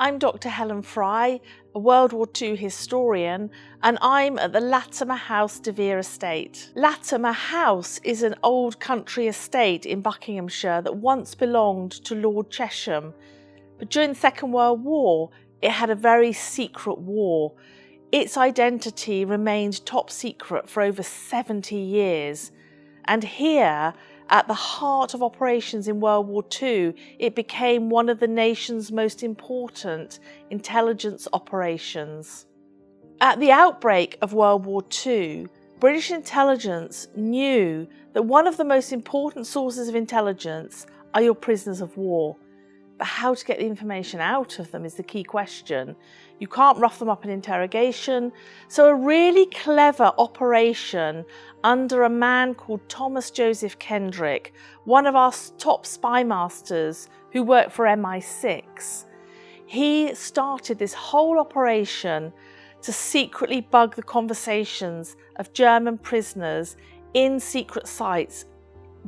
I'm Dr Helen Fry, a World War II historian, and I'm at the Latimer House de Vere Estate. Latimer House is an old country estate in Buckinghamshire that once belonged to Lord Chesham, but during the Second World War it had a very secret war. Its identity remained top secret for over 70 years, and here, at the heart of operations in World War II, it became one of the nation's most important intelligence operations. At the outbreak of World War II, British intelligence knew that one of the most important sources of intelligence are your prisoners of war. But how to get the information out of them is the key question. You can't rough them up in interrogation, so a really clever operation under a man called Thomas Joseph Kendrick, one of our top spy masters who worked for MI6. He started this whole operation to secretly bug the conversations of German prisoners in secret sites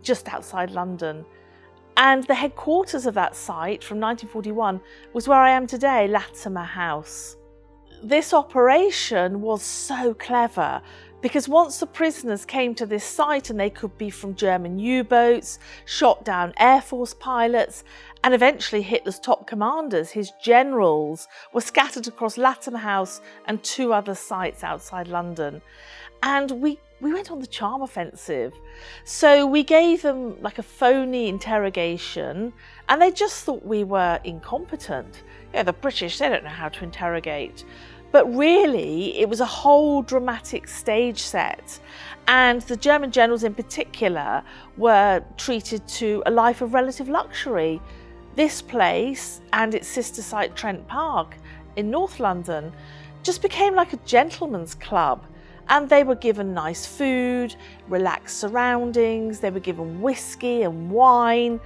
just outside London. And the headquarters of that site from 1941 was where I am today, Latimer House. This operation was so clever because once the prisoners came to this site, and they could be from German U-boats, shot down Air Force pilots, and eventually Hitler's top commanders, his generals, were scattered across Latimer House and 2 other sites outside London. And we went on the charm offensive. So we gave them like a phony interrogation, and they just thought we were incompetent. Yeah, the British, they don't know how to interrogate. But really, it was a whole dramatic stage set. And the German generals in particular were treated to a life of relative luxury. This place and its sister site Trent Park in North London just became like a gentleman's club. And they were given nice food, relaxed surroundings, they were given whiskey and wine.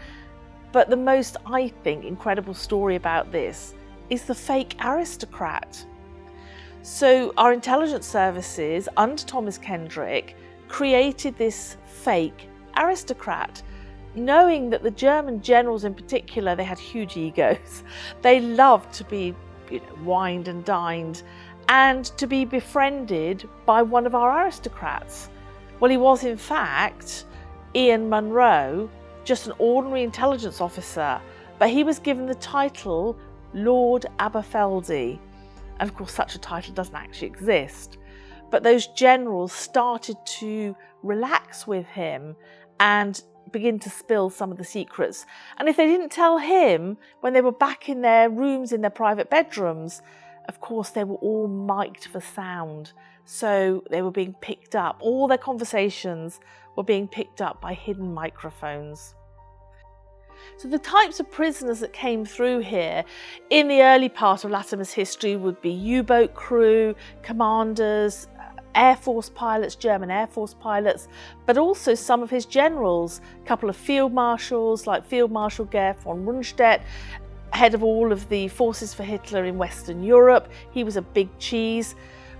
But the most, I think, incredible story about this is the fake aristocrat. So our intelligence services under Thomas Kendrick created this fake aristocrat, knowing that the German generals in particular, they had huge egos. They loved to be, wined and dined, and to be befriended by one of our aristocrats. Well, he was in fact Ian Munro, just an ordinary intelligence officer, but he was given the title Lord Aberfeldy. And of course, such a title doesn't actually exist. But those generals started to relax with him and begin to spill some of the secrets. And if they didn't tell him when they were back in their rooms, in their private bedrooms, of course, they were all mic'd for sound. So they were being picked up. All their conversations were being picked up by hidden microphones. So the types of prisoners that came through here in the early part of Latimer's history would be U-boat crew, commanders, Air Force pilots, German Air Force pilots, but also some of his generals, a couple of field marshals like Field Marshal Gerd von Rundstedt, head of all of the forces for Hitler in Western Europe. He was a big cheese.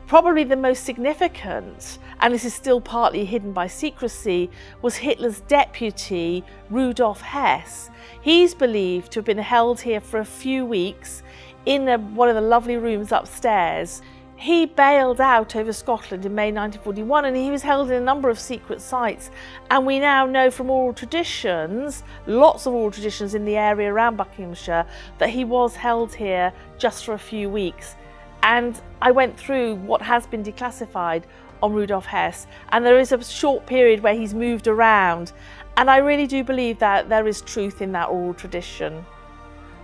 Probably the most significant, and this is still partly hidden by secrecy, was Hitler's deputy, Rudolf Hess. He's believed to have been held here for a few weeks in one of the lovely rooms upstairs. He bailed out over Scotland in May 1941, and he was held in a number of secret sites. And we now know from oral traditions, lots of oral traditions in the area around Buckinghamshire, that he was held here just for a few weeks. And I went through what has been declassified on Rudolf Hess, and there is a short period where he's moved around. And I really do believe that there is truth in that oral tradition.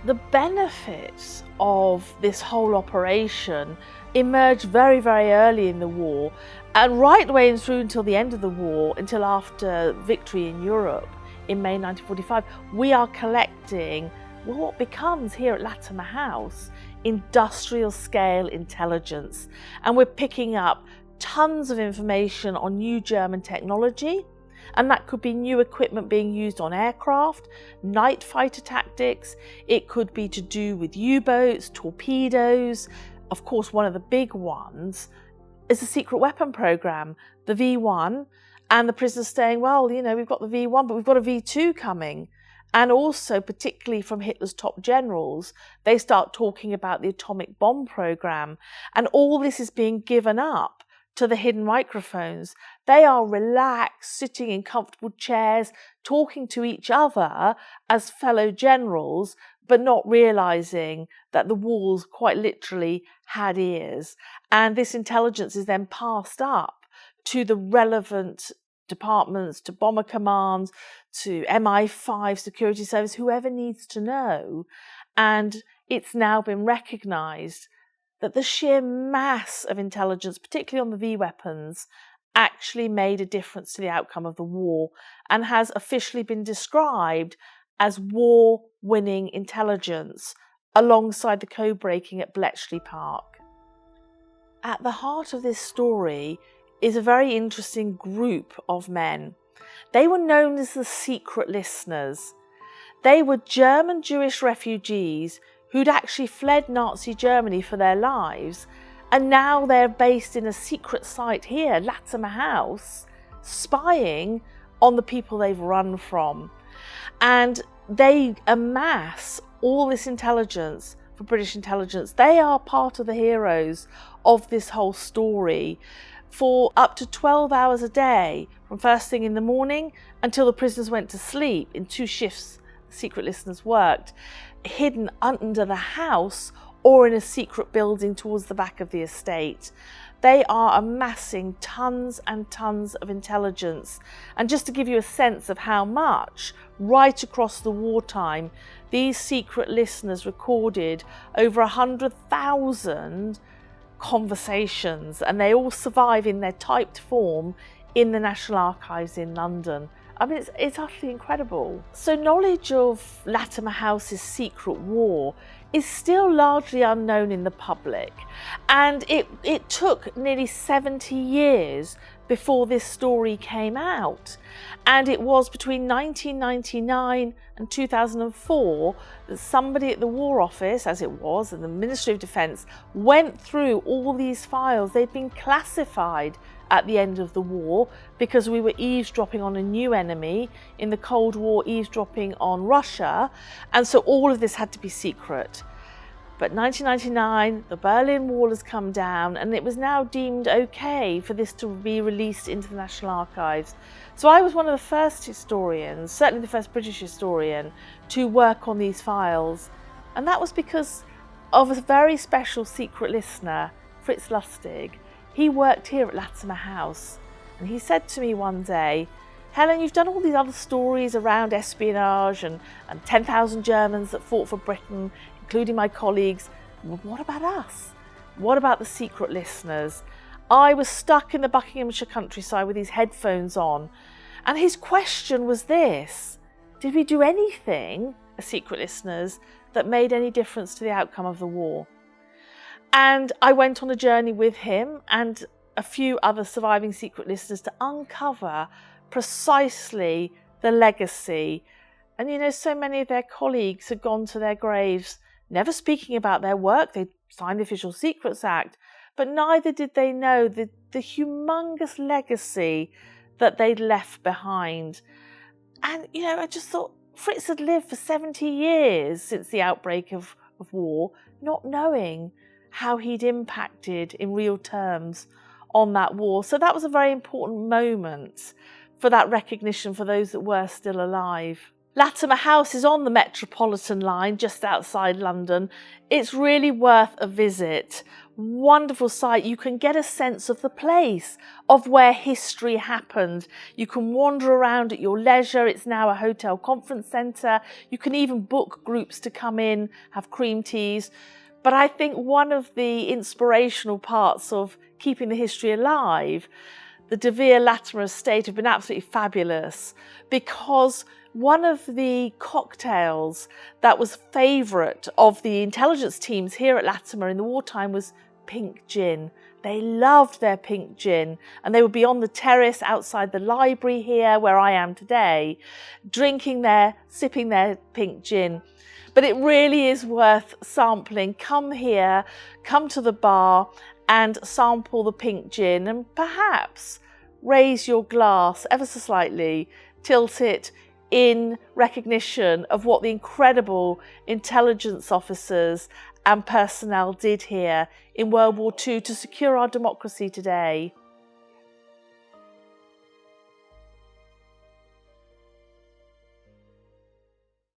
The benefits of this whole operation emerged very, very early in the war, and right the way through until the end of the war, until after victory in Europe in May 1945, we are collecting what becomes here at Latimer House industrial scale intelligence. And we're picking up tons of information on new German technology, and that could be new equipment being used on aircraft, night fighter tactics, it could be to do with U-boats, torpedoes. Of course, one of the big ones is the secret weapon program, the V1, and the prisoners saying, well, we've got the V1, but we've got a V2 coming. And also, particularly from Hitler's top generals, they start talking about the atomic bomb program. And all this is being given up to the hidden microphones. They are relaxed, sitting in comfortable chairs, talking to each other as fellow generals, but not realizing that the walls quite literally had ears. And this intelligence is then passed up to the relevant departments, to bomber commands, to MI5 security service, whoever needs to know. And it's now been recognized that the sheer mass of intelligence, particularly on the V weapons, actually made a difference to the outcome of the war and has officially been described as war-winning intelligence alongside the code-breaking at Bletchley Park. At the heart of this story is a very interesting group of men. They were known as the secret listeners. They were German Jewish refugees who'd actually fled Nazi Germany for their lives, and now they're based in a secret site here, Latimer House, spying on the people they've run from. And they amass all this intelligence for British intelligence. They are part of the heroes of this whole story for up to 12 hours a day, from first thing in the morning until the prisoners went to sleep. In 2 shifts, the secret listeners worked, hidden under the house or in a secret building towards the back of the estate. They are amassing tons and tons of intelligence. And just to give you a sense of how much, right across the wartime, these secret listeners recorded over 100,000 conversations, and they all survive in their typed form in the National Archives in London. I mean, it's utterly incredible. So knowledge of Latimer House's secret war is still largely unknown in the public. And it took nearly 70 years before this story came out. And it was between 1999 and 2004 that somebody at the War Office, as it was, and the Ministry of Defence, went through all these files. They'd been classified at the end of the war because we were eavesdropping on a new enemy in the Cold War, eavesdropping on Russia, and so all of this had to be secret. But 1999, the Berlin Wall has come down, and it was now deemed okay for this to be released into the National Archives. So I was one of the first historians, certainly the first British historian, to work on these files, and that was because of a very special secret listener, Fritz Lustig. He worked here at Latimer House, and he said to me one day, "Helen, you've done all these other stories around espionage and 10,000 Germans that fought for Britain, including my colleagues. What about us? What about the secret listeners?" I was stuck in the Buckinghamshire countryside with these headphones on, and his question was this: did we do anything, as secret listeners, that made any difference to the outcome of the war? And I went on a journey with him and a few other surviving secret listeners to uncover precisely the legacy. And you know, so many of their colleagues had gone to their graves never speaking about their work. They signed the Official Secrets Act, but neither did they know the humongous legacy that they'd left behind. And you know, I just thought Fritz had lived for 70 years since the outbreak of war, not knowing how he'd impacted in real terms on that war. So that was a very important moment for that recognition for those that were still alive. Latimer House is on the Metropolitan Line just outside London. It's really worth a visit. Wonderful site. You can get a sense of the place, of where history happened. You can wander around at your leisure. It's now a hotel conference centre. You can even book groups to come in, have cream teas. But I think one of the inspirational parts of keeping the history alive, the Vere Latimer Estate, have been absolutely fabulous, because one of the cocktails that was favourite of the intelligence teams here at Latimer in the wartime was pink gin. They loved their pink gin, and they would be on the terrace outside the library here where I am today, sipping their pink gin. But it really is worth sampling. Come here, come to the bar and sample the pink gin, and perhaps raise your glass ever so slightly, tilt it in recognition of what the incredible intelligence officers and personnel did here in World War II to secure our democracy today.